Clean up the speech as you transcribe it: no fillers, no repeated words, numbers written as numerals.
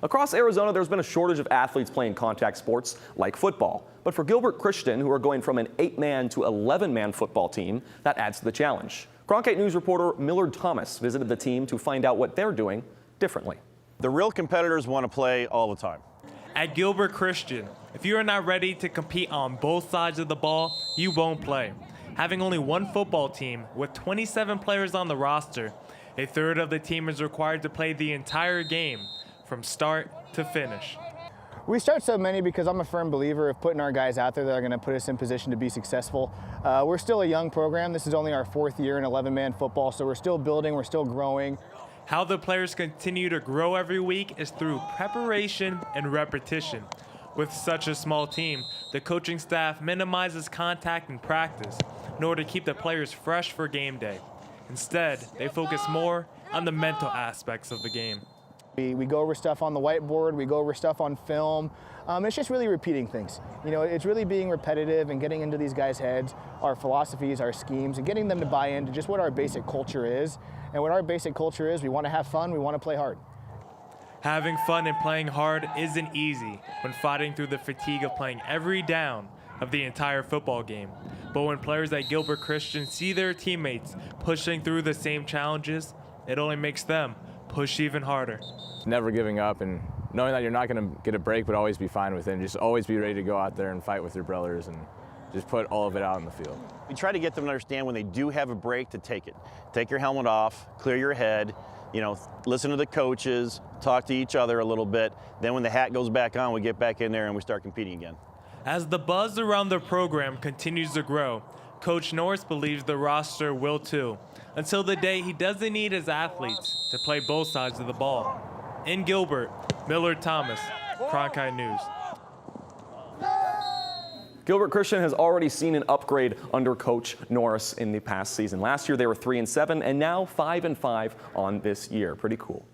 Across Arizona, there's been a shortage of athletes playing contact sports like football. But for Gilbert Christian, who are going from an 8-man to 11-man football team, that adds to the challenge. Cronkite News reporter Millard Thomas visited the team to find out what they're doing differently. The real competitors want to play all the time. At Gilbert Christian, if you are not ready to compete on both sides of the ball, you won't play. Having only one football team with 27 players on the roster, a third of the team is required to play the entire game from start to finish. We start so many because I'm a firm believer of putting our guys out there that are going to put us in position to be successful. We're still a young program. This is only our 4th year in 11-man football, so we're still building, we're still growing. How the players continue to grow every week is through preparation and repetition. With such a small team, the coaching staff minimizes contact in practice in order to keep the players fresh for game day. Instead, they focus more on the mental aspects of the game. We go over stuff on the whiteboard, we go over stuff on film. It's just really repeating things. You know, it's really being repetitive and getting into these guys' heads, our philosophies, our schemes, and getting them to buy into just what our basic culture is. And what our basic culture is, we want to have fun, we want to play hard. Having fun and playing hard isn't easy when fighting through the fatigue of playing every down of the entire football game. But when players at Gilbert Christian see their teammates pushing through the same challenges, it only makes them push even harder. Never giving up and knowing that you're not going to get a break, but always be fine with it. And just always be ready to go out there and fight with your brothers and just put all of it out on the field. We try to get them to understand when they do have a break to take it. Take your helmet off, clear your head, you know, listen to the coaches, talk to each other a little bit. Then when the hat goes back on, we get back in there and we start competing again. As the buzz around the program continues to grow, Coach Norris believes the roster will too, until the day he doesn't need his athletes to play both sides of the ball. In Gilbert, Millard Thomas, Cronkite News. Gilbert Christian has already seen an upgrade under Coach Norris in the past season. Last year they were 3-7 and now 5-5 on this year. Pretty cool.